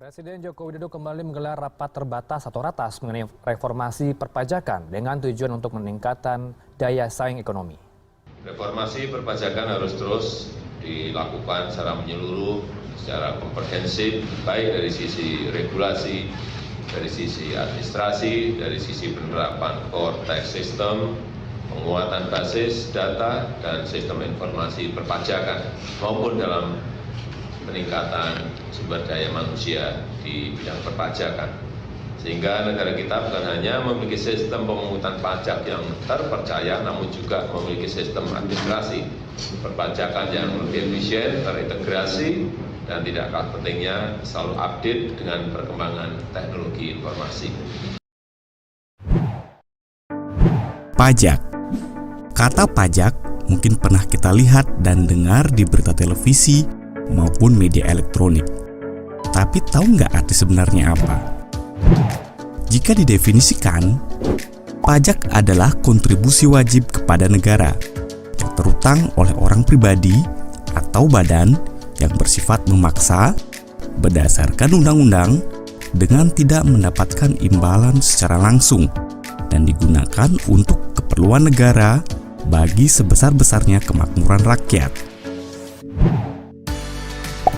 Presiden Joko Widodo kembali menggelar rapat terbatas atau ratas mengenai reformasi perpajakan dengan tujuan untuk meningkatkan daya saing ekonomi. Reformasi perpajakan harus terus dilakukan secara menyeluruh, secara komprehensif, baik dari sisi regulasi, dari sisi administrasi, dari sisi penerapan core tax system, penguatan basis data, dan sistem informasi perpajakan, maupun dalam peningkatan sumber daya manusia di bidang perpajakan. Sehingga negara kita bukan hanya memiliki sistem pemungutan pajak yang terpercaya, namun juga memiliki sistem administrasi perpajakan yang lebih efisien, terintegrasi, dan tidak kalah pentingnya selalu update dengan perkembangan teknologi informasi. Pajak. Kata pajak mungkin pernah kita lihat dan dengar di berita televisi maupun media elektronik. Tapi tahu nggak arti sebenarnya apa? Jika didefinisikan, pajak adalah kontribusi wajib kepada negara yang terutang oleh orang pribadi atau badan yang bersifat memaksa berdasarkan undang-undang dengan tidak mendapatkan imbalan secara langsung dan digunakan untuk keperluan negara bagi sebesar-besarnya kemakmuran rakyat.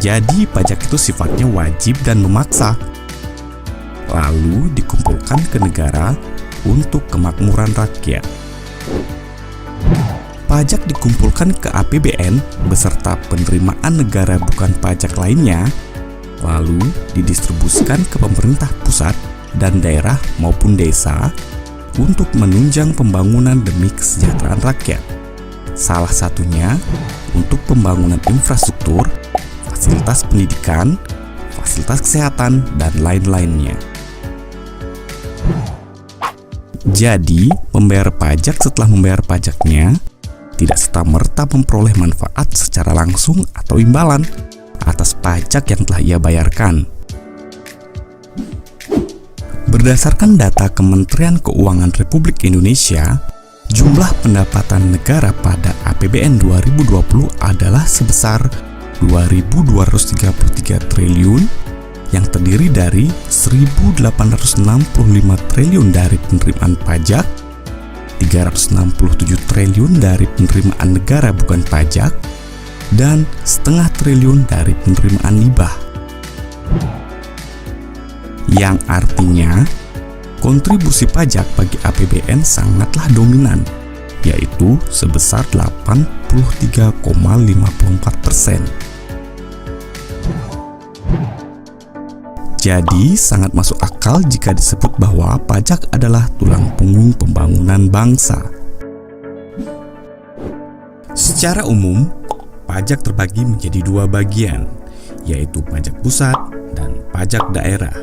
Jadi pajak itu sifatnya wajib dan memaksa, lalu dikumpulkan ke negara untuk kemakmuran rakyat. Pajak dikumpulkan ke APBN beserta penerimaan negara bukan pajak lainnya, lalu didistribusikan ke pemerintah pusat dan daerah maupun desa untuk menunjang pembangunan demi kesejahteraan rakyat. Salah satunya untuk pembangunan infrastruktur, fasilitas pendidikan, fasilitas kesehatan, dan lain-lainnya. Jadi, membayar pajak setelah membayar pajaknya tidak serta-merta memperoleh manfaat secara langsung atau imbalan atas pajak yang telah ia bayarkan. Berdasarkan data Kementerian Keuangan Republik Indonesia, jumlah pendapatan negara pada APBN 2020 adalah sebesar 2.233 triliun yang terdiri dari 1.865 triliun dari penerimaan pajak, 367 triliun dari penerimaan negara bukan pajak, dan setengah triliun dari penerimaan hibah. Yang artinya, kontribusi pajak bagi APBN sangatlah dominan, yaitu sebesar 83,54%. Jadi, sangat masuk akal jika disebut bahwa pajak adalah tulang punggung pembangunan bangsa. Secara umum, pajak terbagi menjadi dua bagian, yaitu pajak pusat dan pajak daerah.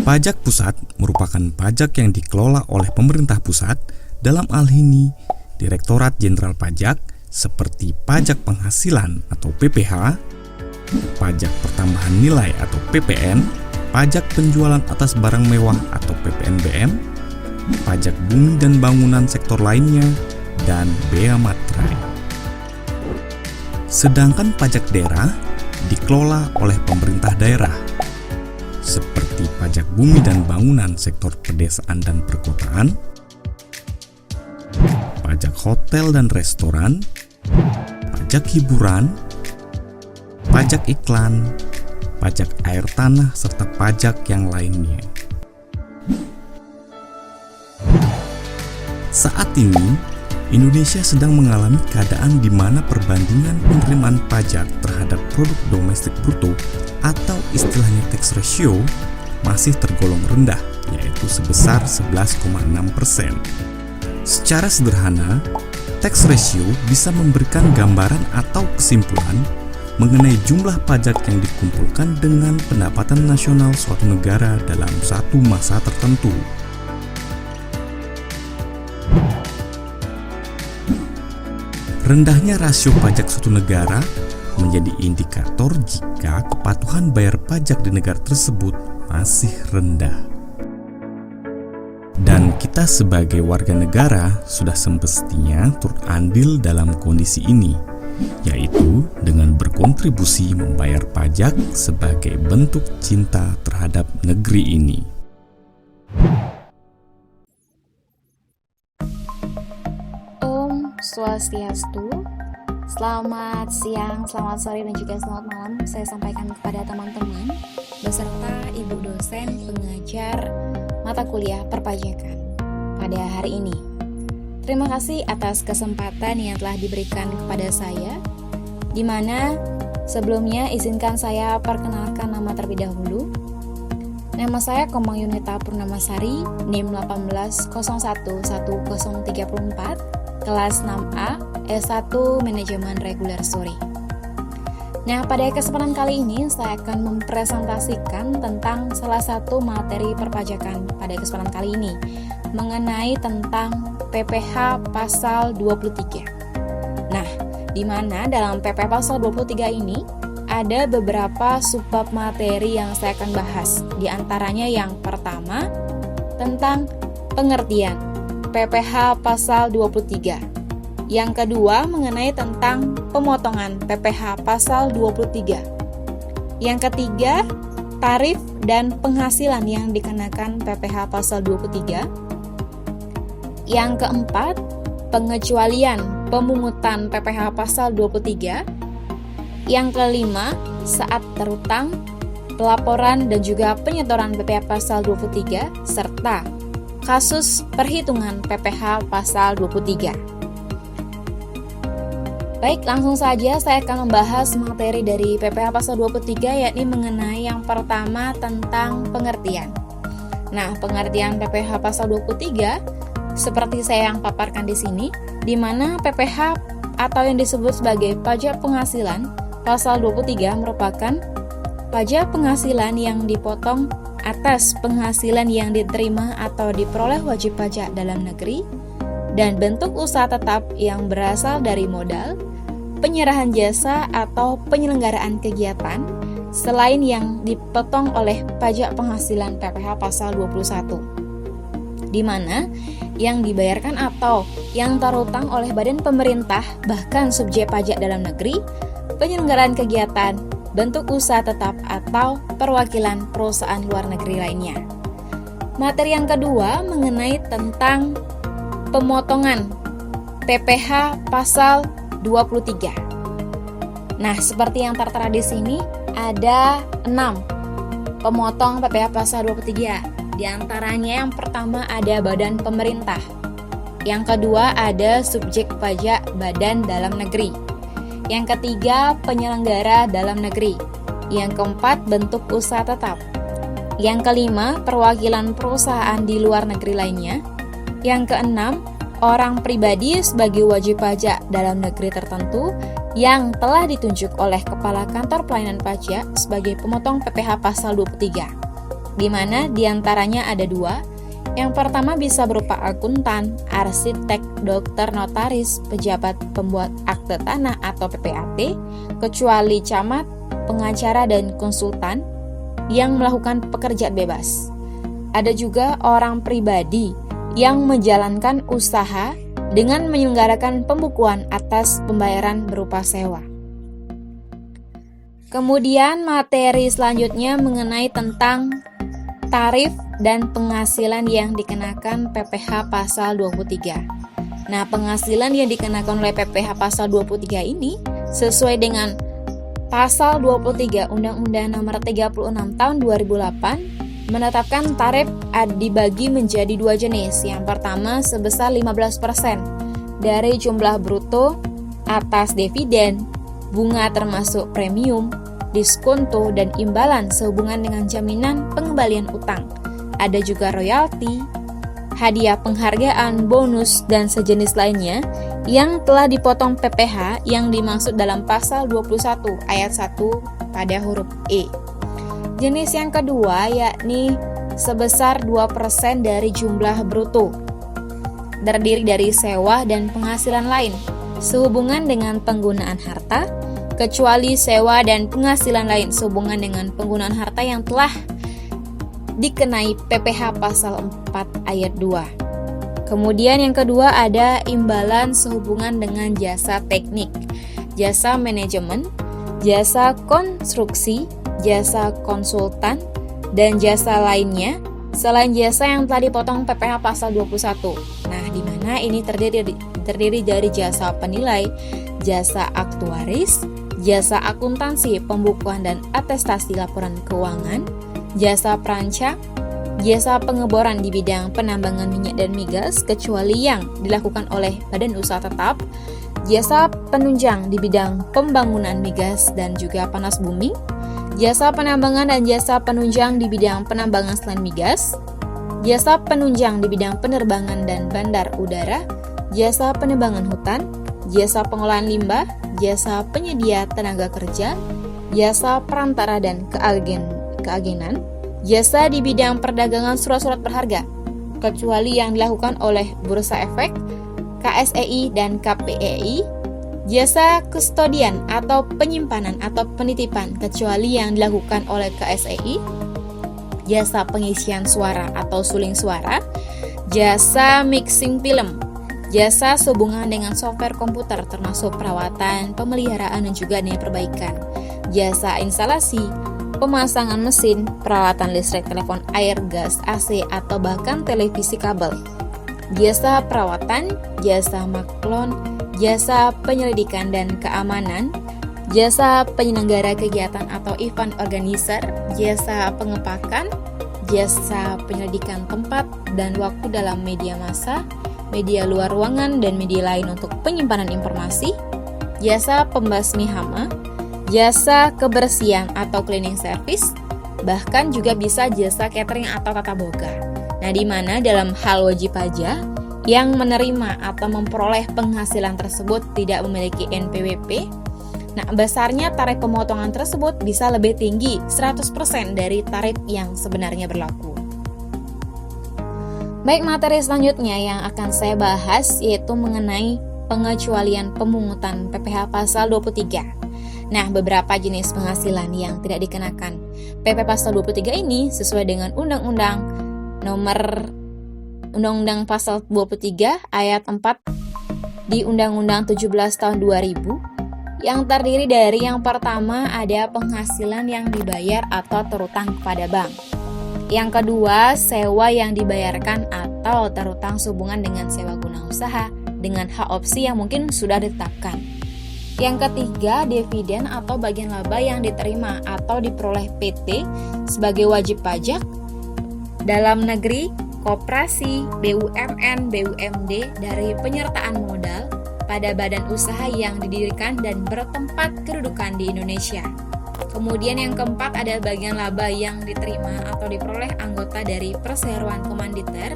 Pajak pusat merupakan pajak yang dikelola oleh pemerintah pusat, dalam hal ini Direktorat Jenderal Pajak, seperti pajak penghasilan atau PPh, pajak pertambahan nilai atau PPN, pajak penjualan atas barang mewah atau PPNBM, pajak bumi dan bangunan sektor lainnya, dan bea materai. Sedangkan pajak daerah dikelola oleh pemerintah daerah, seperti pajak bumi dan bangunan sektor pedesaan dan perkotaan, pajak hotel dan restoran, pajak hiburan, pajak iklan, pajak air tanah, serta pajak yang lainnya. Saat ini, Indonesia sedang mengalami keadaan di mana perbandingan penerimaan pajak terhadap produk domestik bruto atau istilahnya tax ratio masih tergolong rendah, yaitu sebesar 11,6%. Secara sederhana, tax ratio bisa memberikan gambaran atau kesimpulan mengenai jumlah pajak yang dikumpulkan dengan pendapatan nasional suatu negara dalam satu masa tertentu. Rendahnya rasio pajak suatu negara menjadi indikator jika kepatuhan bayar pajak di negara tersebut masih rendah. Dan kita sebagai warga negara sudah semestinya turut andil dalam kondisi ini, yaitu dengan berkontribusi berkontribusi membayar pajak sebagai bentuk cinta terhadap negeri ini. Om Swastiastu. Selamat siang, selamat sore, dan juga selamat malam saya sampaikan kepada teman-teman beserta ibu dosen pengajar mata kuliah perpajakan pada hari ini. Terima kasih atas kesempatan yang telah diberikan kepada saya, di mana sebelumnya izinkan saya perkenalkan nama terlebih dahulu. Nama saya Komang Yunita Purnamasari, NIM 180111034, kelas 6A, S1 Manajemen Reguler Sore. Nah, pada kesempatan kali ini saya akan mempresentasikan tentang salah satu materi perpajakan pada kesempatan kali ini, mengenai tentang PPh pasal 23. Nah, di mana dalam PPh pasal 23 ini ada beberapa subbab materi yang saya akan bahas. Di antaranya yang pertama tentang pengertian PPh pasal 23. Yang kedua mengenai tentang pemotongan PPh pasal 23. Yang ketiga, tarif dan penghasilan yang dikenakan PPh pasal 23. Yang keempat, pengecualian pemungutan PPh pasal 23. Yang kelima, saat terutang, pelaporan dan juga penyetoran PPh pasal 23 serta kasus perhitungan PPh pasal 23. Baik, langsung saja saya akan membahas materi dari PPh pasal 23, yakni mengenai yang pertama tentang pengertian. Nah, pengertian PPh pasal 23 seperti saya yang paparkan di sini, di mana PPh atau yang disebut sebagai pajak penghasilan pasal 23 merupakan pajak penghasilan yang dipotong atas penghasilan yang diterima atau diperoleh wajib pajak dalam negeri dan bentuk usaha tetap yang berasal dari modal, penyerahan jasa atau penyelenggaraan kegiatan selain yang dipotong oleh pajak penghasilan PPh pasal 21, di mana yang dibayarkan atau yang terutang oleh badan pemerintah bahkan subjek pajak dalam negeri, penyelenggaraan kegiatan, bentuk usaha tetap atau perwakilan perusahaan luar negeri lainnya. Materi yang kedua mengenai tentang pemotongan PPh pasal 23. Nah, seperti yang tertera di sini ada 6 pemotong PPh pasal 23. Di antaranya yang pertama ada badan pemerintah. Yang kedua ada subjek pajak badan dalam negeri. Yang ketiga penyelenggara dalam negeri. Yang keempat bentuk usaha tetap. Yang kelima perwakilan perusahaan di luar negeri lainnya. Yang keenam orang pribadi sebagai wajib pajak dalam negeri tertentu yang telah ditunjuk oleh Kepala Kantor Pelayanan Pajak sebagai pemotong PPh pasal 23. Di mana diantaranya ada 2. Yang pertama bisa berupa akuntan, arsitek, dokter, notaris, pejabat pembuat akte tanah atau PPAT, kecuali camat, pengacara, dan konsultan yang melakukan pekerjaan bebas. Ada juga orang pribadi yang menjalankan usaha dengan menyelenggarakan pembukuan atas pembayaran berupa sewa. Kemudian materi selanjutnya mengenai tentang tarif dan penghasilan yang dikenakan PPh pasal 23. Nah, penghasilan yang dikenakan oleh PPh pasal 23 ini sesuai dengan pasal 23 Undang-Undang Nomor 36 Tahun 2008 menetapkan tarif dibagi menjadi 2 jenis. Yang pertama sebesar 15% dari jumlah bruto atas dividen, bunga termasuk premium, diskonto, dan imbalan sehubungan dengan jaminan pengembalian utang. Ada juga royalti, hadiah penghargaan, bonus, dan sejenis lainnya yang telah dipotong PPh yang dimaksud dalam pasal 21 ayat 1 pada huruf E. Jenis yang kedua yakni sebesar 2% dari jumlah bruto, terdiri dari sewa dan penghasilan lain sehubungan dengan penggunaan harta, kecuali sewa dan penghasilan lain sehubungan dengan penggunaan harta yang telah dikenai PPh pasal 4 ayat 2. Kemudian yang kedua ada imbalan sehubungan dengan jasa teknik, jasa manajemen, jasa konstruksi, jasa konsultan, dan jasa lainnya selain jasa yang telah dipotong PPh pasal 21. Nah, di mana ini terdiri dari jasa penilai, jasa aktuaris, jasa akuntansi, pembukuan dan atestasi laporan keuangan, jasa perancang, jasa pengeboran di bidang penambangan minyak dan migas kecuali yang dilakukan oleh badan usaha tetap, jasa penunjang di bidang pembangunan migas dan juga panas bumi, jasa penambangan dan jasa penunjang di bidang penambangan selain migas, jasa penunjang di bidang penerbangan dan bandar udara, jasa penebangan hutan, jasa pengolahan limbah, jasa penyedia tenaga kerja, jasa perantara dan keagenan, jasa di bidang perdagangan surat-surat berharga, kecuali yang dilakukan oleh Bursa Efek, KSEI, dan KPEI, jasa kustodian atau penyimpanan atau penitipan kecuali yang dilakukan oleh KSEI, jasa pengisian suara atau suling suara, jasa mixing film, jasa sehubungan dengan software komputer termasuk perawatan, pemeliharaan dan juga nilai perbaikan, jasa instalasi, pemasangan mesin, peralatan listrik, telepon air, gas, AC atau bahkan televisi kabel, jasa perawatan, jasa maklon, jasa penyelidikan dan keamanan, jasa penyelenggara kegiatan atau event organizer, jasa pengepakan, jasa penyelidikan tempat dan waktu dalam media massa, media luar ruangan dan media lain untuk penyimpanan informasi, jasa pembasmi hama, jasa kebersihan atau cleaning service, bahkan juga bisa jasa catering atau tata boga. Nah, di mana dalam hal wajib pajak yang menerima atau memperoleh penghasilan tersebut tidak memiliki NPWP, nah besarnya tarif pemotongan tersebut bisa lebih tinggi 100% dari tarif yang sebenarnya berlaku. Baik, materi selanjutnya yang akan saya bahas yaitu mengenai pengecualian pemungutan PPh pasal 23. Nah, beberapa jenis penghasilan yang tidak dikenakan PP pasal 23 ini sesuai dengan Undang-Undang pasal 23 ayat 4 di Undang-Undang 17 tahun 2000 yang terdiri dari yang pertama ada penghasilan yang dibayar atau terutang kepada bank. Yang kedua, sewa yang dibayarkan atau terutang sehubungan dengan sewa guna usaha dengan hak opsi yang mungkin sudah ditetapkan. Yang ketiga, dividen atau bagian laba yang diterima atau diperoleh PT sebagai wajib pajak dalam negeri, koperasi, BUMN, BUMD dari penyertaan modal pada badan usaha yang didirikan dan bertempat kedudukan di Indonesia. Kemudian yang keempat ada bagian laba yang diterima atau diperoleh anggota dari perseroan komanditer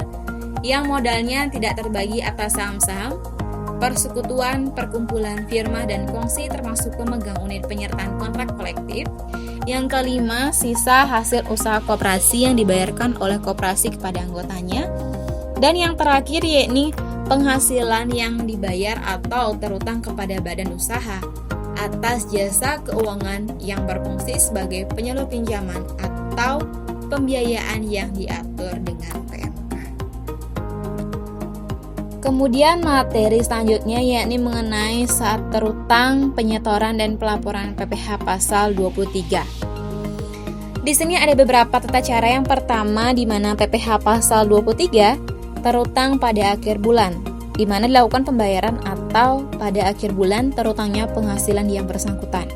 yang modalnya tidak terbagi atas saham-saham, persekutuan, perkumpulan, firma, dan kongsi termasuk pemegang unit penyertaan kontrak kolektif. Yang kelima, sisa hasil usaha koperasi yang dibayarkan oleh koperasi kepada anggotanya. Dan yang terakhir yakni penghasilan yang dibayar atau terutang kepada badan usaha atas jasa keuangan yang berfungsi sebagai penyalur pinjaman atau pembiayaan yang diatur dengan PMK. Kemudian materi selanjutnya yakni mengenai saat terutang, penyetoran dan pelaporan PPh pasal 23. Di sini ada beberapa tata cara. Yang pertama di mana PPh pasal 23 terutang pada akhir bulan, di mana dilakukan pembayaran atau pada akhir bulan terutangnya penghasilan yang bersangkutan.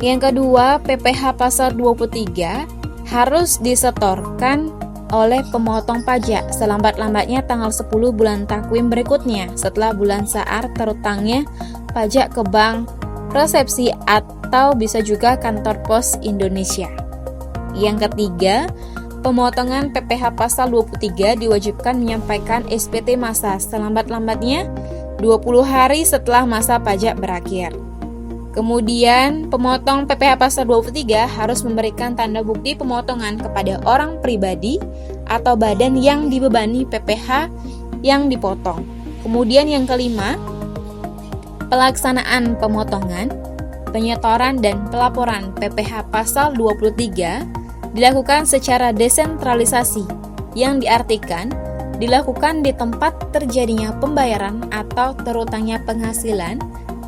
Yang kedua, PPh pasal 23 harus disetorkan oleh pemotong pajak selambat-lambatnya tanggal 10 bulan takwim berikutnya setelah bulan saar terutangnya pajak ke bank, resepsi atau bisa juga kantor pos Indonesia. Yang ketiga, pemotongan PPh pasal 23 diwajibkan menyampaikan SPT masa selambat-lambatnya 20 hari setelah masa pajak berakhir. Kemudian, pemotong PPh pasal 23 harus memberikan tanda bukti pemotongan kepada orang pribadi atau badan yang dibebani PPh yang dipotong. Kemudian yang kelima, pelaksanaan pemotongan, penyetoran dan pelaporan PPh pasal 23 dilakukan secara desentralisasi, yang diartikan dilakukan di tempat terjadinya pembayaran atau terutangnya penghasilan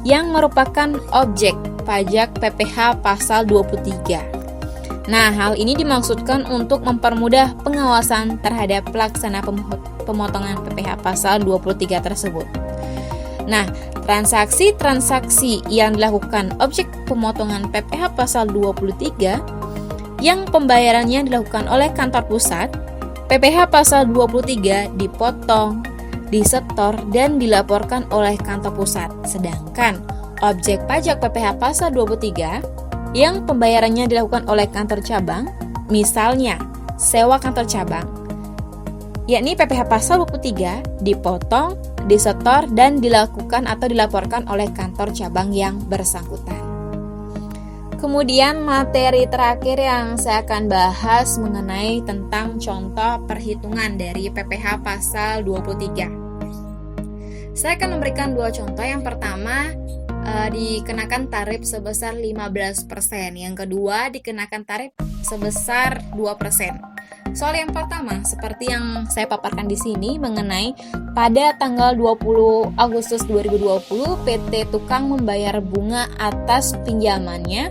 yang merupakan objek pajak PPh pasal 23. Nah, hal ini dimaksudkan untuk mempermudah pengawasan terhadap pelaksana pemotongan PPh pasal 23 tersebut. Nah, transaksi-transaksi yang dilakukan objek pemotongan PPh pasal 23 yang pembayarannya dilakukan oleh kantor pusat, PPh pasal 23 dipotong, disetor, dan dilaporkan oleh kantor pusat. Sedangkan objek pajak PPh pasal 23 yang pembayarannya dilakukan oleh kantor cabang, misalnya sewa kantor cabang, yakni PPh pasal 23 dipotong, disetor, dan dilakukan atau dilaporkan oleh kantor cabang yang bersangkutan. Kemudian materi terakhir yang saya akan bahas mengenai tentang contoh perhitungan dari PPh pasal 23. Saya akan memberikan dua contoh. Yang pertama, dikenakan tarif sebesar 15%. Yang kedua, dikenakan tarif sebesar 2%. Soal yang pertama, seperti yang saya paparkan di sini mengenai pada tanggal 20 Agustus 2020, PT Tukang membayar bunga atas pinjamannya,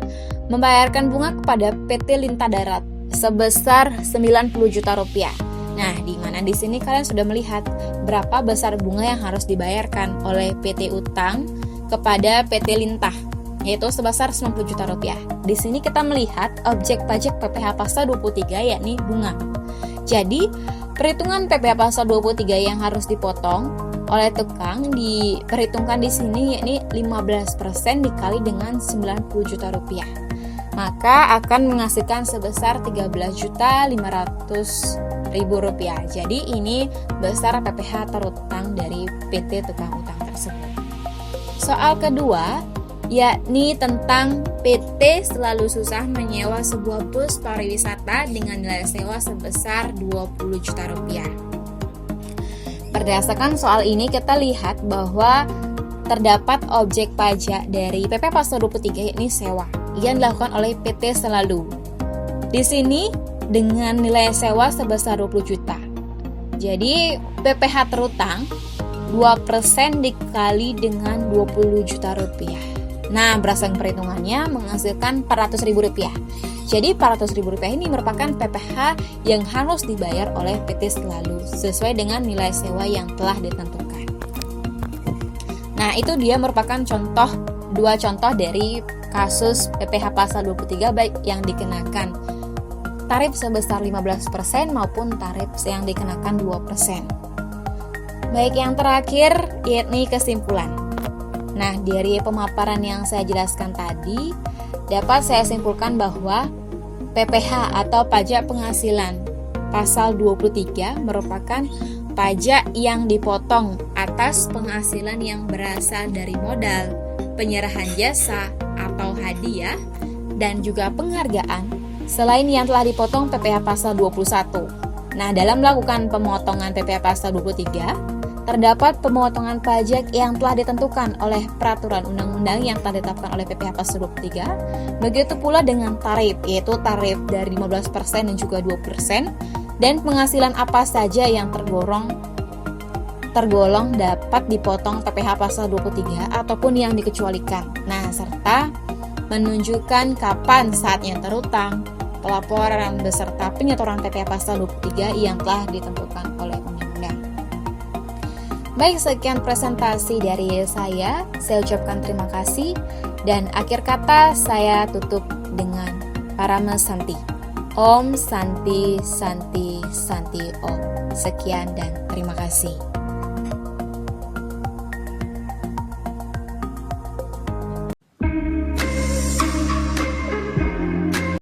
membayarkan bunga kepada PT Lintah Darat sebesar 90 juta rupiah. Nah, di mana di sini kalian sudah melihat berapa besar bunga yang harus dibayarkan oleh PT Utang kepada PT Lintah, yaitu sebesar 90 juta rupiah. Di sini kita melihat objek pajak PPh pasal 23 yakni bunga. Jadi, perhitungan PPh pasal 23 yang harus dipotong oleh tukang diperhitungkan di sini yakni 15% dikali dengan 90 juta rupiah. Maka akan menghasilkan sebesar 13.500.000 rupiah. Jadi ini besar PPh terutang dari PT Tukang Utang tersebut. Soal kedua, yakni tentang PT Selalu Susah menyewa sebuah bus pariwisata dengan nilai sewa sebesar 20 juta rupiah. Berdasarkan soal ini kita lihat bahwa terdapat objek pajak dari PPh pasal 23 yakni sewa yang dilakukan oleh PT Selalu. Di sini dengan nilai sewa sebesar 20 juta. Jadi PPh terutang 2% dikali dengan 20 juta rupiah. Nah, berdasarkan perhitungannya menghasilkan Rp400.000. Jadi Rp400.000 ini merupakan PPh yang harus dibayar oleh PT Selalu sesuai dengan nilai sewa yang telah ditentukan. Nah, itu dia merupakan dua contoh dari kasus PPh pasal 23 baik yang dikenakan tarif sebesar 15% maupun tarif yang dikenakan 2%. Baik, yang terakhir yakni kesimpulan. Nah, dari pemaparan yang saya jelaskan tadi, dapat saya simpulkan bahwa PPh atau pajak penghasilan pasal 23 merupakan pajak yang dipotong atas penghasilan yang berasal dari modal, penyerahan jasa atau hadiah, dan juga penghargaan, selain yang telah dipotong PPh pasal 21. Nah, dalam melakukan pemotongan PPh pasal 23, terdapat pemotongan pajak yang telah ditentukan oleh peraturan undang-undang yang telah ditetapkan oleh PPh pasal 23. Begitu pula dengan tarif, yaitu tarif dari 15% dan juga 2%, dan penghasilan apa saja yang tergolong dapat dipotong PPh pasal 23 ataupun yang dikecualikan. Nah, serta menunjukkan kapan saatnya terutang, pelaporan beserta penyetoran PPh pasal 23 yang telah ditentukan oleh undang-undang. Baik, sekian presentasi dari saya ucapkan terima kasih, dan akhir kata saya tutup dengan Parama Santi. Om Santi Santi Santi Om. Sekian dan terima kasih.